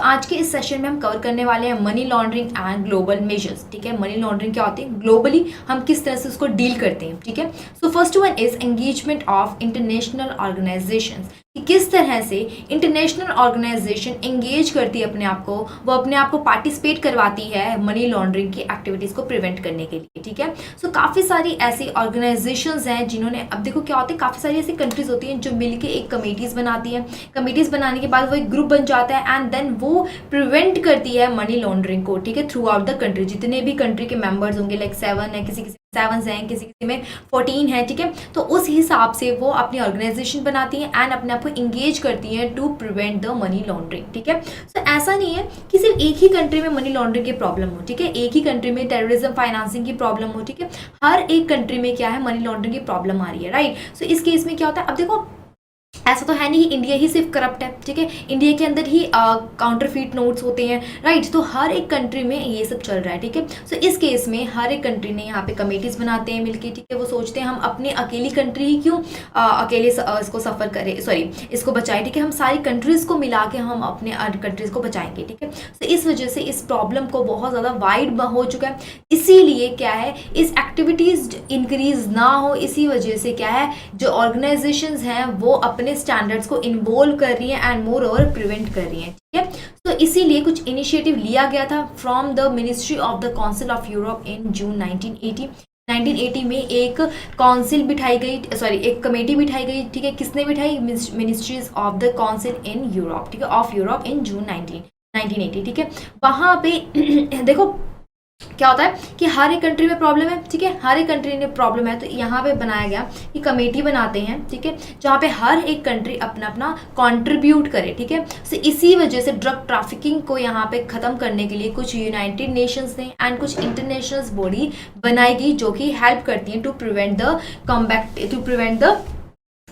तो आज के इस सेशन में हम कवर करने वाले हैं money laundering and global measures. ठीक है, मनी लॉन्ड्रिंग क्या होती है, ग्लोबली हम किस तरह से उसको डील करते हैं। ठीक है, सो first one is engagement of international organisations, कि किस तरह से इंटरनेशनल ऑर्गेनाइजेशन एंगेज करती है अपने आप को, वो अपने आप को पार्टिसिपेट करवाती है मनी लॉन्ड्रिंग की एक्टिविटीज़ को प्रिवेंट करने के लिए। ठीक है, सो काफ़ी सारी ऐसी ऑर्गेनाइजेशंस हैं जिन्होंने, अब देखो क्या होता है, काफ़ी सारी ऐसी कंट्रीज होती हैं जो मिलके एक कमेटीज़ बनाती हैं। कमेटीज़ बनाने के बाद वो एक ग्रुप बन जाता है एंड देन वो प्रिवेंट करती है मनी लॉन्ड्रिंग को। ठीक है, थ्रू आउट द कंट्री, जितने भी कंट्री के मेंबर्स होंगे, लाइक 7 है, किसी 7 हैं, किसी किसी में 14 है। ठीक है, तो उस हिसाब से वो अपनी ऑर्गेनाइजेशन बनाती हैं एंड अपने आप को इंगेज करती हैं to prevent the money laundering. ठीक है, सो ऐसा नहीं है कि सिर्फ एक ही कंट्री में मनी लॉन्ड्रिंग की प्रॉब्लम हो। ठीक है, एक ही कंट्री में टेररिज्म फाइनेंसिंग की प्रॉब्लम हो। ठीक है, हर एक कंट्री में क्या है, मनी लॉन्ड्रिंग की प्रॉब्लम आ रही है। राइट, सो इस केस में क्या होता है, अब देखो ऐसा तो है नहीं इंडिया ही सिर्फ करप्ट है। ठीक है, इंडिया के अंदर ही काउंटरफीट नोट्स होते हैं। राइट, तो हर एक कंट्री में ये सब चल रहा है। ठीक है, सो इस केस में हर एक कंट्री ने यहाँ पे कमेटीज बनाते हैं मिलके। ठीक है, वो सोचते हैं हम अपने अकेली कंट्री ही क्यों अकेले इसको सफ़र करें, सॉरी इसको बचाएं। ठीक है, हम सारी कंट्रीज़ को मिला के हम अपने कंट्रीज़ को बचाएंगे। ठीक है, सो इस वजह से इस प्रॉब्लम को बहुत ज़्यादा वाइड हो चुका है। इसीलिए क्या है, इस एक्टिविटीज़ इंक्रीज ना हो, इसी वजह से क्या है, जो ऑर्गेनाइजेशंस हैं वो अपने स्टैंडर्ड्स को इन्वॉल्व कर रही हैं एंड मोर ओवर प्रिवेंट कर रही हैं। ठीक है, तो इसीलिए कुछ इनिशिएटिव लिया गया था from the ministry of the council of Europe in June 1980 में एक काउंसिल बिठाई गई, सॉरी एक कमेटी बिठाई गई। ठीक है, किसने बिठाई, ministries of the council in Europe. ठीक है, ऑफ यूरोप इन जून 1980। ठीक है, वहाँ पे देखो क्या होता है कि हर एक कंट्री में प्रॉब्लम है। ठीक है, हर एक कंट्री में प्रॉब्लम है, तो यहाँ पे बनाया गया कि कमेटी बनाते हैं। ठीक है, जहाँ पे हर एक कंट्री अपना अपना कंट्रीब्यूट करे। ठीक है, सो इसी वजह से ड्रग ट्रैफिकिंग को यहाँ पे ख़त्म करने के लिए कुछ यूनाइटेड नेशंस ने एंड कुछ इंटरनेशनल बॉडी बनाई गई जो कि हेल्प करती हैं to prevent the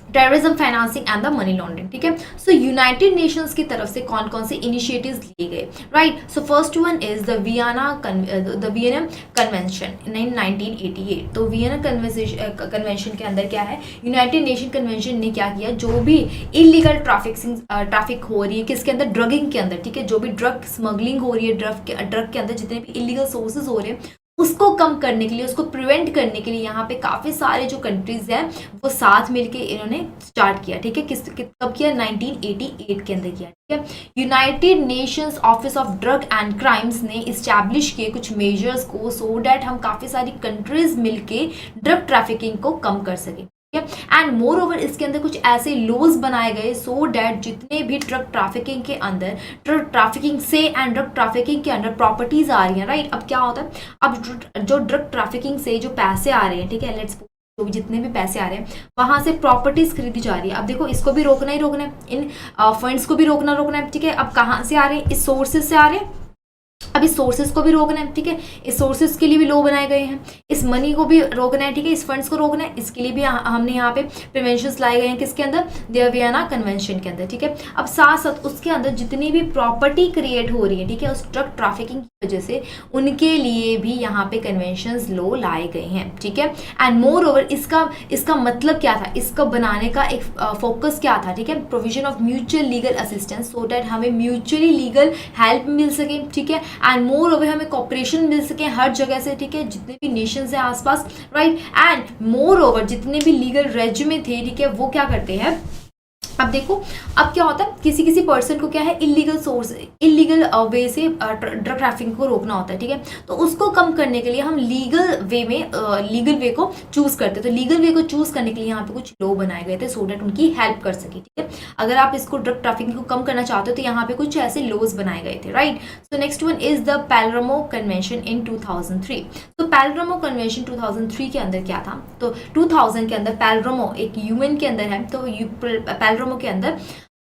terrorism financing and the money laundering. ठीक है, सो यूनाइटेड नेशंस की तरफ से कौन कौन से इनिशिएटिव्स लिए गए। Right, so first one is the Vienna convention in 1988। तो वियना कन्वेंशन के अंदर क्या है, यूनाइटेड नेशन कन्वेंशन ने क्या किया, जो भी इलीगल ट्रैफिक हो रही है किसके अंदर, ड्रगिंग के अंदर। ठीक है, जो भी ड्रग स्मगलिंग हो रही है, ड्रग के अंदर जितने भी इलीगल सोर्सेज हो रहे हैं उसको कम करने के लिए, उसको प्रिवेंट करने के लिए यहाँ पे काफ़ी सारे जो कंट्रीज हैं वो साथ मिलके इन्होंने स्टार्ट किया। ठीक है, कब किया, 1988 के अंदर किया। ठीक है, United Nations office of drug and crimes ने इस्टेब्लिश किए कुछ मेजर्स को, सो डैट हम काफ़ी सारी कंट्रीज मिलके ड्रग ट्रैफिकिंग को कम कर सकें। एंड मोर ओवर इसके अंदर कुछ ऐसे लॉज बनाए गए सो डैट जितने भी ड्रग ट्रैफिकिंग के अंदर, ड्रग ट्रैफिकिंग से एंड ड्रग ट्रैफिकिंग के अंदर प्रॉपर्टीज आ रही हैं। राइट, अब क्या होता है, अब जो ड्रग ट्रैफिकिंग से जो पैसे आ रहे हैं, ठीक है, लेट्स जो जितने भी पैसे आ रहे हैं वहां से प्रॉपर्टीज खरीदी जा रही है। अब देखो इसको भी रोकना ही रोकना है, इन फंड्स को भी रोकना है। ठीक है, अब कहाँ से आ रहे हैं, इस सोर्सेज से आ रहे हैं। अब इस सोर्सेज को भी रोकना है। ठीक है, इस सोर्सेज के लिए भी लॉ बनाए गए हैं, इस मनी को भी रोकना है। ठीक है, इस फंड्स को रोकना है, इसके लिए भी हमने यहाँ पे प्रिवेंशंस लाए गए हैं किसके अंदर, द वियना कन्वेंशन के अंदर। ठीक है, अब साथ साथ उसके अंदर जितनी भी प्रॉपर्टी क्रिएट हो रही है, ठीक है, उस ड्रग ट्रैफिकिंग की वजह से उनके लिए भी यहाँ पे कन्वेंशंस लॉ लाए गए हैं। ठीक है, एंड मोर ओवर इसका मतलब क्या था, इसका बनाने का एक फोकस क्या था। ठीक है, provision of mutual legal assistance, so that हमें म्यूचुअली लीगल हेल्प मिल सके। ठीक है, एंड मोर ओवर हमें कॉपरेशन मिल सके हर जगह से। ठीक है, जितने भी नेशंस हैं आसपास। राइट, एंड मोर ओवर जितने भी लीगल रेजिमे थे, ठीक है, वो क्या करते हैं, अब देखो अब क्या होता है, किसी पर्सन को क्या है, इलीगल वे से ड्रग ट्रैफिकिंग को रोकना होता है। ठीक है, तो उसको कम करने के लिए हम लीगल वे को चूज करते हैं। तो लीगल वे को चूज करने के लिए यहाँ पे कुछ लॉ बनाए गए थे सो डैट उनकी हेल्प कर सके। ठीक है, अगर आप इसको ड्रग ट्रैफिकिंग को कम करना चाहते हो तो यहाँ पे कुछ ऐसे लॉज बनाए गए थे। Right, so next one is the Palermo convention in 2003। तो पैलरमो कन्वेंशन 2003 के अंदर क्या था, तो 2000 के अंदर पैलरमो एक यूएन के अंदर है, तो पैलरमो के अंदर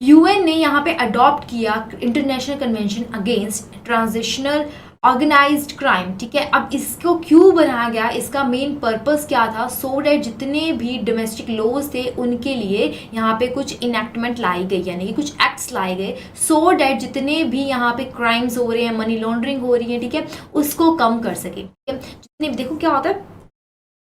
यूएन ने यहाँ पे अडॉप्ट किया international convention against transitional organised crime. ठीक है, अब इसको क्यों बनाया गया, इसका मेन पर्पस क्या था, सो डैट जितने भी डोमेस्टिक लॉज थे उनके लिए यहाँ पे कुछ इनैक्टमेंट लाई गई, यानी कि कुछ एक्ट्स लाए गए सो डैट जितने भी यहाँ पे क्राइम्स हो रहे हैं, मनी लॉन्ड्रिंग हो रही है, ठीक है, उसको कम कर सके। ठीक है, जितने देखो क्या होता है,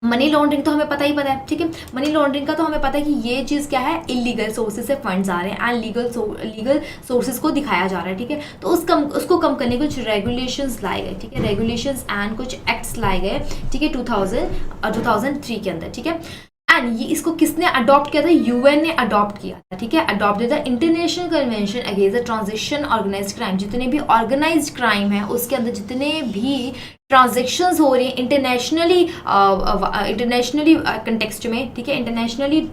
मनी लॉन्ड्रिंग तो हमें पता है, ठीक है। मनी लॉन्ड्रिंग का तो हमें पता है कि ये चीज़ क्या है, इलीगल सोर्सेज से फंड्स आ रहे हैं एंड लीगल सोर्सेज को दिखाया जा रहा है, ठीक है। तो उसको कम करने कुछ रेगुलेशंस लाए गए, ठीक है, रेगुलेशंस एंड कुछ एक्ट्स लाए गए, ठीक है, 2003 के अंदर, ठीक है। एंड ये इसको किसने अडॉप्ट किया था, यूएन ने अडॉप्ट किया था, ठीक है। Adopt the international convention against the transaction organised crime, जितने भी ऑर्गेनाइज्ड क्राइम है उसके अंदर जितने भी ट्रांजेक्शन्स हो रही हैं इंटरनेशनली कंटेक्स्ट में, ठीक है, इंटरनेशनली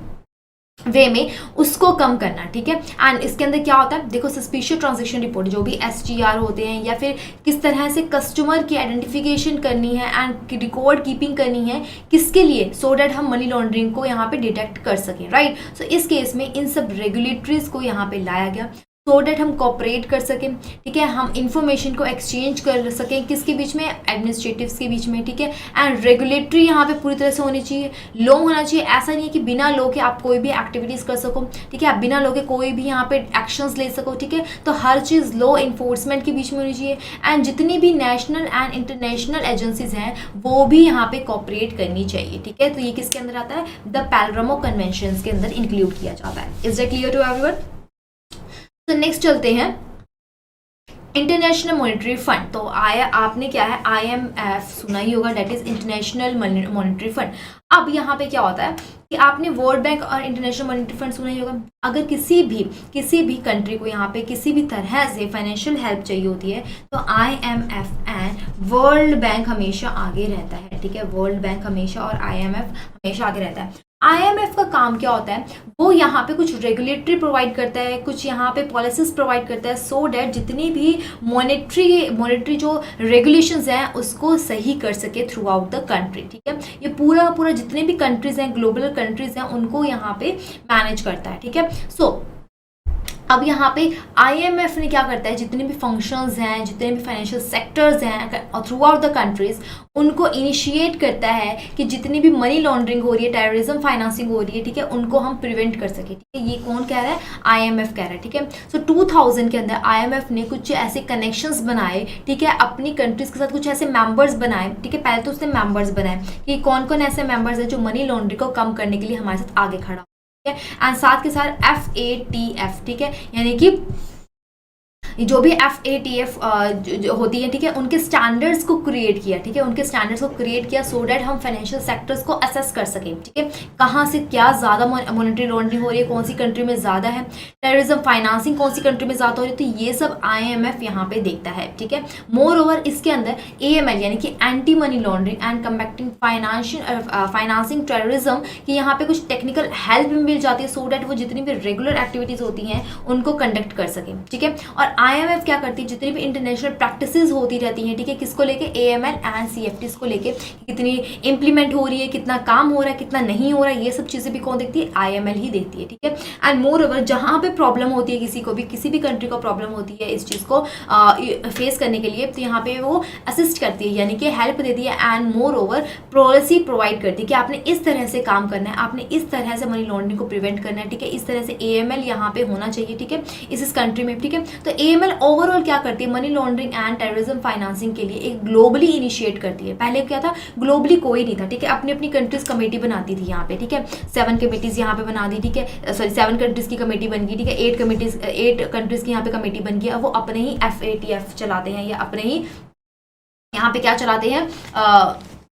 वे में, उसको कम करना, ठीक है। एंड इसके अंदर क्या होता है, देखो सस्पिशियस ट्रांजेक्शन रिपोर्ट जो भी STR होते हैं, या फिर किस तरह से कस्टमर की आइडेंटिफिकेशन करनी है एंड रिकॉर्ड कीपिंग करनी है, किसके लिए, सो डैट हम मनी लॉन्ड्रिंग को यहाँ पे डिटेक्ट कर सकें, राइट। सो इस केस में इन सब रेगुलेटरीज को यहाँ पे लाया गया सो डैट हम कोऑपरेट कर सकें, ठीक है, हम इंफॉर्मेशन को एक्सचेंज कर सकें, किसके बीच में, एडमिनिस्ट्रेटिव्स के बीच में, ठीक है। एंड रेगुलेटरी यहाँ पे पूरी तरह से होनी चाहिए, लॉ होना चाहिए, ऐसा नहीं है कि बिना लॉ के आप कोई भी एक्टिविटीज़ कर सको, ठीक है, आप बिना लॉ के कोई भी यहाँ पे एक्शंस ले सको, ठीक है। तो हर चीज़ लॉ इन्फोर्समेंट के बीच में होनी चाहिए एंड जितनी भी नेशनल एंड इंटरनेशनल एजेंसीज हैं वो भी यहाँ पे कोऑपरेट करनी चाहिए, ठीक है। तो ये किसके अंदर आता है, द पैलरामो कन्वेंशन के अंदर इंक्लूड किया जाता है। Is that clear to everyone? तो नेक्स्ट चलते हैं इंटरनेशनल मॉनेटरी फंड। तो आपने क्या है, IMF सुना ही होगा, that is international monetary fund. अब यहाँ पे क्या होता है कि आपने वर्ल्ड बैंक और इंटरनेशनल मॉनेटरी फंड सुना ही होगा। अगर किसी भी कंट्री को यहाँ पे किसी भी तरह से फाइनेंशियल हेल्प चाहिए होती है तो IMF एंड वर्ल्ड बैंक हमेशा आगे रहता है, ठीक है। वर्ल्ड बैंक हमेशा और IMF हमेशा आगे रहता है। IMF का काम क्या होता है, वो यहाँ पे कुछ रेगुलेटरी प्रोवाइड करता है, कुछ यहाँ पे पॉलिसीज प्रोवाइड करता है, सो डैट जितनी भी मॉनेटरी जो रेगुलेशंस हैं उसको सही कर सके थ्रू आउट द कंट्री, ठीक है। ये पूरा जितने भी कंट्रीज हैं, ग्लोबल कंट्रीज हैं, उनको यहाँ पे मैनेज करता है, ठीक है। सो अब यहाँ पे IMF ने क्या करता है, जितने भी फंक्शंस हैं, जितने भी फाइनेंशियल सेक्टर्स हैं थ्रू आउट द कंट्रीज, उनको इनिशिएट करता है कि जितनी भी मनी लॉन्ड्रिंग हो रही है, टेररिज्म फाइनेंसिंग हो रही है, ठीक है, उनको हम प्रिवेंट कर सके, ठीक है। ये कौन कह रहा है, IMF कह रहा है, ठीक है। सो 2000 के अंदर IMF ने कुछ ऐसे कनेक्शंस बनाए, ठीक है, अपनी कंट्रीज के साथ कुछ ऐसे मेंबर्स बनाए, ठीक है। पहले तो उसने मेंबर्स बनाए कि कौन कौन ऐसे मेंबर्स हैं जो मनी लॉन्ड्रिंग को कम करने के लिए हमारे साथ आगे खड़ा, एंड साथ के साथ FATF, ठीक है, यानी कि जो भी FATF होती है, ठीक है, उनके स्टैंडर्ड्स को क्रिएट किया, ठीक है, उनके स्टैंडर्ड्स को क्रिएट किया सो डैट हम फाइनेंशियल सेक्टर्स को असेस कर सकें, ठीक है, कहाँ से क्या ज़्यादा मॉनेटरी लॉन्ड्रिंग हो रही है, कौन सी कंट्री में ज़्यादा है, टेररिज्म फाइनेंसिंग कौन सी कंट्री में ज़्यादा हो रही है, तो ये सब IMF यहाँ पे देखता है, ठीक है। मोर ओवर इसके अंदर AML यानी कि anti money laundering and combating financing terrorism की यहाँ पे कुछ टेक्निकल हेल्प भी मिल जाती है सो डैट वो जितनी भी रेगुलर एक्टिविटीज़ होती हैं उनको कंडक्ट कर सकें, ठीक है। और IMF क्या करती है, जितनी भी इंटरनेशनल प्रैक्टिसेस होती रहती हैं, ठीक है, किसको लेके, AML एंड CFTs को लेके, कितनी इंप्लीमेंट हो रही है, कितना काम हो रहा है, कितना नहीं हो रहा है, ये सब चीज़ें भी कौन देखती है, IML ही देखती है, ठीक है। एंड मोर ओवर जहाँ पे प्रॉब्लम होती है, किसी भी कंट्री को प्रॉब्लम होती है इस चीज़ को फेस करने के लिए, तो यहाँ पे वो असिस्ट करती है, यानी कि हेल्प देती है and more over policy provide करती है कि आपने इस तरह से काम करना है, आपने इस तरह से मनी लॉन्ड्रिंग को प्रिवेंट करना है, ठीक है, इस तरह से AML यहाँ पे होना चाहिए, ठीक है, इस कंट्री में, ठीक है। तो AML ओवरऑल क्या करती है, money laundering and terrorism financing के लिए एक ग्लोबली इनिशिएट करती है। पहले क्या था, ग्लोबली कोई नहीं था, ठीक है, अपनी अपनी कंट्रीज कमेटी बनाती थी यहाँ पे, ठीक है, 7 कमेटीज यहाँ पे बना दी, ठीक है, सॉरी 7 कंट्रीज की कमेटी बन गई, ठीक है, 8 कंट्रीज की यहाँ पे कमेटी बन गई। अब वो अपने ही FATF चलाते हैं या अपने ही यहाँ पे क्या चलाते हैं,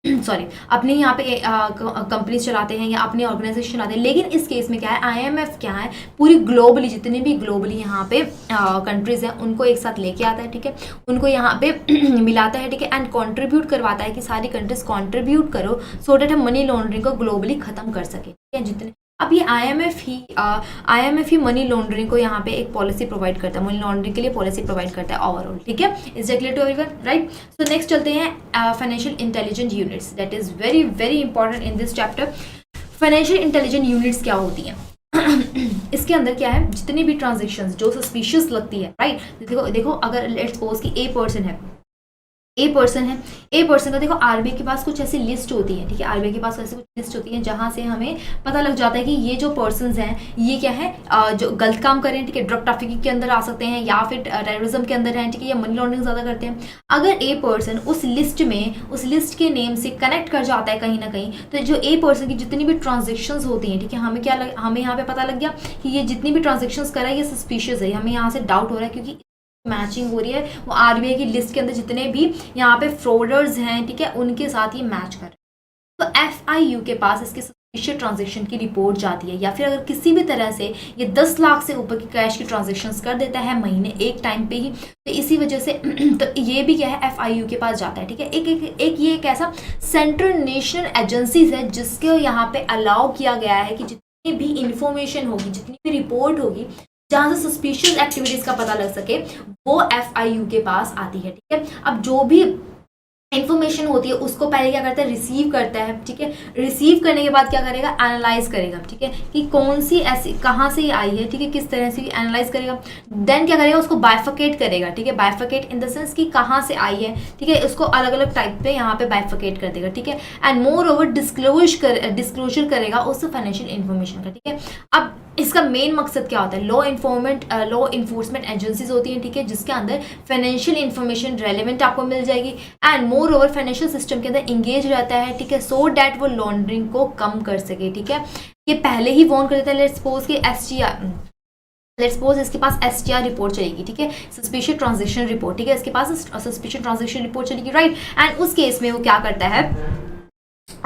सॉरी अपने यहाँ पे कंपनीज चलाते हैं या अपने ऑर्गेनाइजेशन चलाते हैं। लेकिन इस केस में क्या है, IMF क्या है, पूरी ग्लोबली जितने भी ग्लोबली यहाँ पे कंट्रीज हैं उनको एक साथ लेके आता है, ठीक है, उनको यहाँ पे मिलाता है, ठीक है, एंड कंट्रीब्यूट करवाता है कि सारी कंट्रीज कंट्रीब्यूट करो सो डैट हम मनी लॉन्ड्रिंग को ग्लोबली खत्म कर सके, ठीक है। जितने अब ये IMF ही मनी लॉन्ड्रिंग को यहाँ पे एक पॉलिसी प्रोवाइड करता है, मनी लॉन्ड्रिंग के लिए पॉलिसी प्रोवाइड करता है ओवरऑल, ठीक है। Is that clear to everyone, right. So next चलते हैं financial intelligence units, that is very very important in this chapter. Financial intelligence units क्या होती हैं इसके अंदर क्या है, जितनी भी ट्रांजेक्शन्स जो सस्पिशियस लगती है, राइट, देखो अगर लेट्स सपोज कि A पर्सन है, ए पर्सन है, ए पर्सन का देखो आरबीआई के पास कुछ ऐसी लिस्ट होती है, ठीक है, आरबीआई के पास ऐसी कुछ लिस्ट होती है जहां से हमें पता लग जाता है कि ये जो पर्सन्स हैं ये क्या है, जो गलत काम कर रहे हैं, ठीक है, ड्रग ट्रैफिकिंग के अंदर आ सकते हैं या फिर टेररिज्म के अंदर हैं, ठीक है, या मनी लॉन्ड्रिंग ज़्यादा करते हैं। अगर ए पर्सन उस लिस्ट में, उस लिस्ट के नेम से कनेक्ट कर जाता है कहीं ना कहीं, तो जो ए पर्सन की जितनी भी ट्रांजेक्शन्स होती हैं, ठीक है, हमें यहाँ पे पता लग गया कि ये जितनी भी ट्रांजेक्शन्स कर रहा है ये सस्पिशियस है, हमें यहाँ से डाउट हो रहा है क्योंकि मैचिंग हो रही है, वो आरबीआई की लिस्ट के अंदर जितने भी यहाँ पे फ्रॉडर्स हैं, ठीक है, उनके साथ ये मैच कर रहे हैं। तो एफआईयू के पास इसके सस्पिशियस ट्रांजैक्शन की रिपोर्ट जाती है, या फिर अगर किसी भी तरह से ये 10 लाख से ऊपर की कैश की ट्रांजैक्शंस कर देता है महीने एक टाइम पे ही, तो इसी वजह से तो ये भी क्या है, एफआईयू के पास जाता है, ठीक है। एक ये एक ऐसा सेंट्रल नेशनल एजेंसीज है जिसके यहाँ पे अलाउ किया गया है कि जितनी भी इंफॉर्मेशन होगी, जितनी भी रिपोर्ट होगी जहां से सस्पिशियस एक्टिविटीज का पता लग सके, वो एफआईयू के पास आती है, ठीक है। अब जो भी इंफॉर्मेशन होती है उसको पहले क्या करता है, रिसीव करता है, ठीक है। रिसीव करने के बाद क्या करेगा, एनालाइज करेगा, ठीक है, कि कौन सी ऐसी कहाँ से आई है, ठीक है, किस तरह से एनालाइज करेगा। देन क्या करेगा, उसको बाइफिकेट करेगा, ठीक है, बाइफिकेट इन द सेंस कि कहाँ से आई है, ठीक है, उसको अलग अलग टाइप पे यहाँ पे बाइफिकेट कर देगा, ठीक है। एंड मोर ओवर डिस्क्लोजर करेगा उस फाइनेंशियल इन्फॉर्मेशन का, ठीक है। अब इसका मेन मकसद क्या होता है, लॉ इन्फोर्समेंट एजेंसीज होती हैं, ठीक है, जिसके अंदर फाइनेंशियल इन्फॉर्मेशन रेलेवेंट आपको मिल जाएगी and more over financial system के अंदर इंगेज रहता है, ठीक है, सो डैट वो लॉन्ड्रिंग को कम कर सके, ठीक है। ये पहले ही वॉर्न कर देता है, लेट्स सपोज इसके पास एसटीआर रिपोर्ट चलेगी, ठीक है, सस्पिशियस ट्रांजैक्शन रिपोर्ट, ठीक है, इसके पास सस्पिशियस ट्रांजैक्शन रिपोर्ट चलेगी, राइट। एंड उस केस में वो क्या करता है,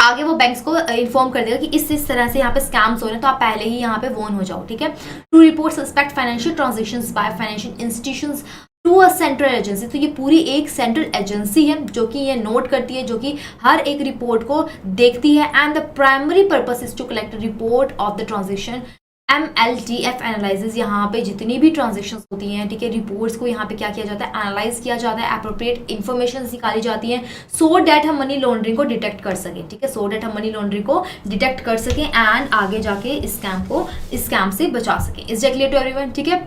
आगे वो बैंक्स को इन्फॉर्म कर देगा कि इस तरह से यहाँ पे स्कैम्स हो रहे हैं, तो आप पहले ही यहाँ पे वॉर्न हो जाओ, ठीक है। To report suspect financial transactions by financial institutions to a central agency. तो ये पूरी एक सेंट्रल एजेंसी है जो कि ये नोट करती है, जो कि हर एक रिपोर्ट को देखती है। And the primary purpose is to collect report of the transaction. MLTF analyses, यहाँ पे जितनी भी ट्रांजेक्शन्स होती हैं, ठीक है, रिपोर्ट्स को यहाँ पे क्या किया जाता है, एनालाइज किया जाता है, अप्रोप्रिएट इन्फॉर्मेशन निकाली जाती हैं, सो डैट हम मनी लॉन्ड्रिंग को डिटेक्ट कर सकें, ठीक है, सो डैट हम मनी लॉन्ड्रिंग को डिटेक्ट कर सकें एंड आगे जाके इस स्कैम से बचा सकें। Is that clear to everyone, ठीक है।